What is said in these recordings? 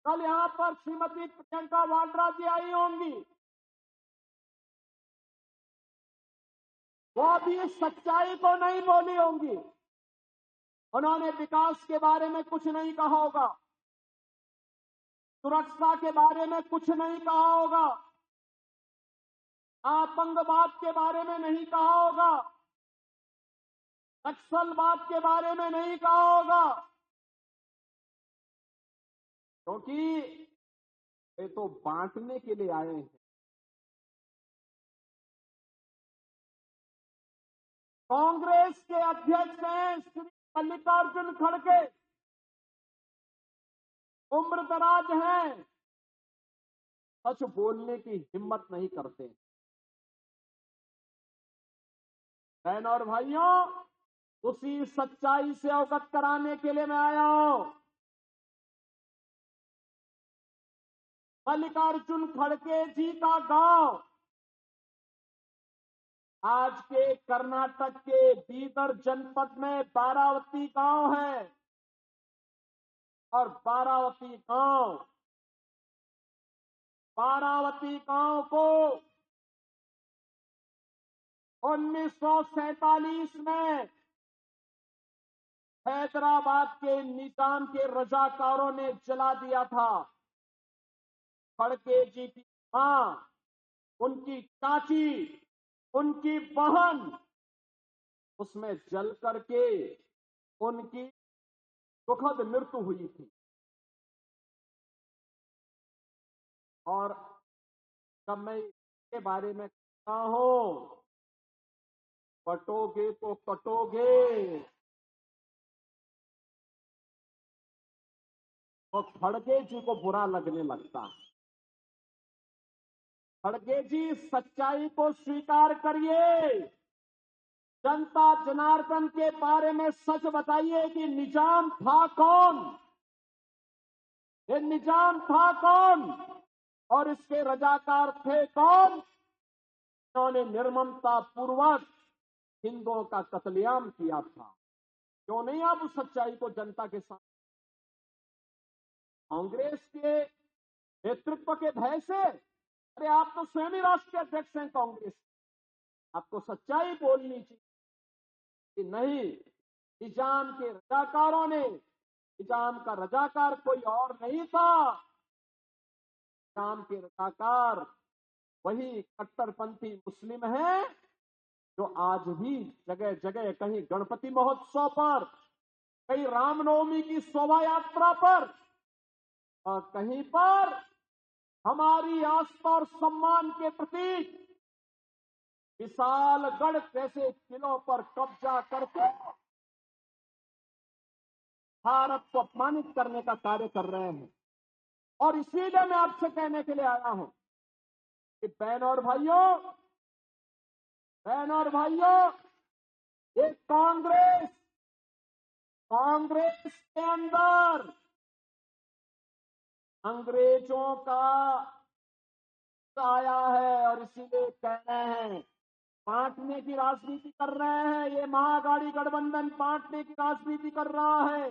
कल यहां पर श्रीमती प्रियंका वाड्रा जी आई होंगी, वो भी सच्चाई को नहीं बोली होंगी। उन्होंने विकास के बारे में कुछ नहीं कहा होगा, सुरक्षा के बारे में कुछ नहीं कहा होगा, आतंकवाद के बारे में नहीं कहा होगा, नक्सलवाद के बारे में नहीं कहा होगा, क्योंकि ये तो बांटने के लिए आए हैं। कांग्रेस के अध्यक्ष हैं श्री मल्लिकार्जुन खड़गे, उम्र दराज हैं, सच बोलने की हिम्मत नहीं करते। बहनों और भाइयों, उसी सच्चाई से अवगत कराने के लिए मैं आया हूं। मल्लिकार्जुन खड़गे जी का गांव आज के कर्नाटक के बीदर जनपद में बारावती गांव है, और बारावती गांव को 1947 में हैदराबाद के निजाम के रजाकारों ने जला दिया था। खड़गे जी की मां, उनकी चाची, उनकी बहन उसमें जल करके उनकी दुखद मृत्यु हुई थी। और जब मैं इसके बारे में कहता हूं, पटोगे तो कटोगे, तो खड़गे जी को बुरा लगने लगता है। खड़गे जी, सच्चाई को स्वीकार करिए, जनता जनार्दन के बारे में सच बताइए कि निजाम था कौन, ये निजाम था कौन और इसके रजाकार थे कौन। उन्होंने निर्ममता पूर्वक हिंदुओं का कत्लेआम किया था। क्यों नहीं आप उस सच्चाई को जनता के साथ, कांग्रेस के नेतृत्व के भय से, अरे आप तो स्वयं ही राष्ट्रीय अध्यक्ष हैं कांग्रेस, आपको सच्चाई बोलनी चाहिए कि नहीं, निजाम के रजाकारों ने, निजाम का रजाकार कोई और नहीं था, निजाम के रजाकार वही कट्टरपंथी मुस्लिम है जो आज भी जगह जगह, कहीं गणपति महोत्सव पर, कहीं रामनवमी की शोभा यात्रा पर, और कहीं पर हमारी आस्था और सम्मान के प्रतीक विशालगढ़ जैसे किलों पर कब्जा करके भारत को अपमानित करने का कार्य कर रहे हैं। और इसीलिए मैं आपसे कहने के लिए आया हूं कि बहनों और भाइयों, ये कांग्रेस के अंदर अंग्रेजों का आया है, और इसीलिए कह रहे हैं, बांटने की राजनीति कर रहे हैं। ये महाअघाड़ी गठबंधन बांटने की राजनीति कर रहा है,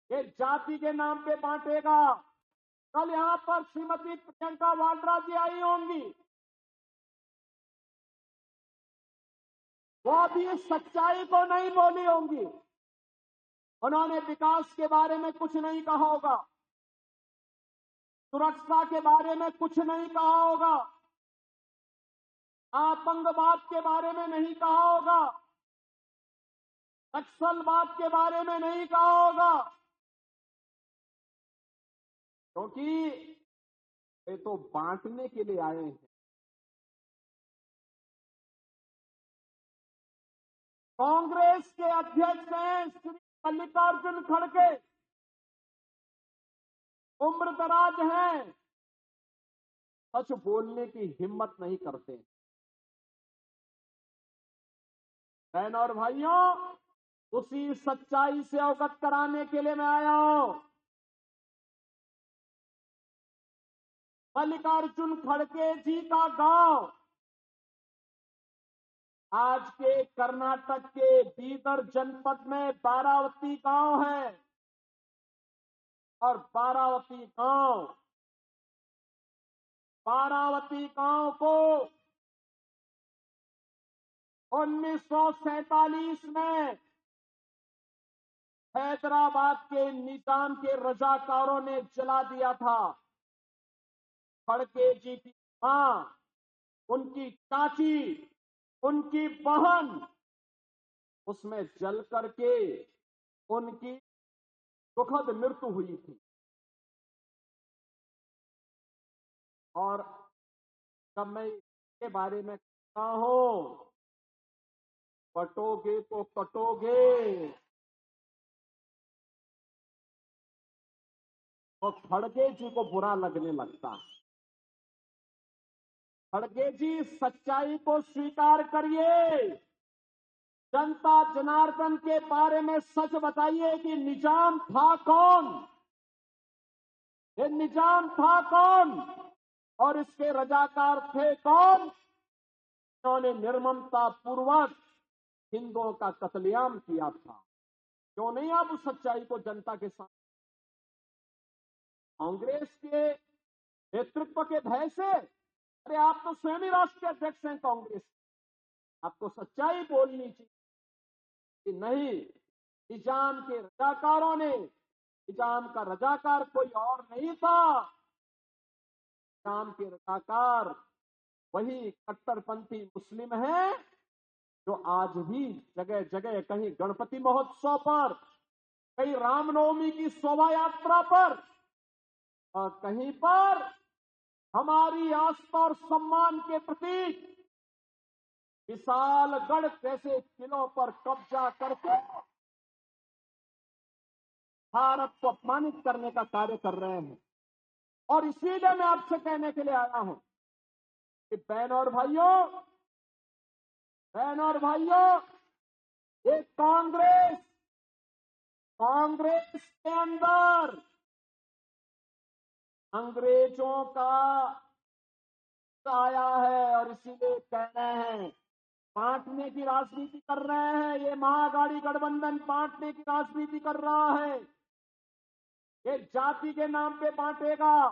ये जाति के नाम पे बांटेगा। कल यहां पर श्रीमती प्रियंका वाड्रा जी आई होंगी, वो भी सच्चाई को नहीं बोली होंगी। उन्होंने विकास के बारे में कुछ नहीं कहा होगा, सुरक्षा के बारे में कुछ नहीं कहा होगा, आतंकवाद के बारे में नहीं कहा होगा, नक्सलवाद के बारे में नहीं कहा होगा, क्योंकि ये तो बांटने के लिए आए हैं। कांग्रेस के अध्यक्ष हैं श्री मल्लिकार्जुन खड़गे, उम्र दराज हैं, सच बोलने की हिम्मत नहीं करते। बहनों और भाइयों, उसी सच्चाई से अवगत कराने के लिए मैं आया हूं। मल्लिकार्जुन खड़गे जी का गांव आज के कर्नाटक के बीदर जनपद में बारावती गांव है, और बारावती गांव को 1947 में हैदराबाद के निजाम के रजाकारों ने जला दिया था। खड़गे जी की मां, उनकी चाची, उनकी बहन उसमें जल करके उनकी दुखद मृत्यु हुई थी। और जब मैं इसके बारे में कहता हूं, कटोगे तो कटोगे, तो खड़गे जी को बुरा लगने लगता है। खड़गे जी, सच्चाई को स्वीकार करिए। जनता जनार्दन के बारे में सच बताइए कि निजाम था कौन, ये निजाम था कौन और इसके रजाकार थे कौन। उन्होंने निर्ममता पूर्वक हिंदुओं का कत्लेआम किया था। क्यों नहीं आप उस सच्चाई को जनता के साथ? कांग्रेस के नेतृत्व के भय से, अरे आप तो स्वयं ही राष्ट्रीय अध्यक्ष हैं कांग्रेस, आपको सच्चाई बोलनी चाहिए कि नहीं, निजाम के रजाकारों ने, निजाम का रजाकार कोई और नहीं था, निजाम के रजाकार वही कट्टरपंथी मुस्लिम हैं जो आज भी जगह जगह, कहीं गणपति महोत्सव पर, कहीं रामनवमी की शोभा यात्रा पर और कहीं पर हमारी आस्था और सम्मान के प्रतीक विशालगढ़ जैसे किलों पर कब्जा करके भारत को अपमानित करने का कार्य कर रहे हैं। और इसीलिए मैं आपसे कहने के लिए आया हूं कि बहन और भाइयों, ये कांग्रेस के अंदर अंग्रेजों का आया है और इसीलिए कह रहे हैं, बांटने की राजनीति कर रहे हैं। ये महाअघाड़ी गठबंधन बांटने की राजनीति कर रहा है। ये जाति के नाम पे बांटेगा,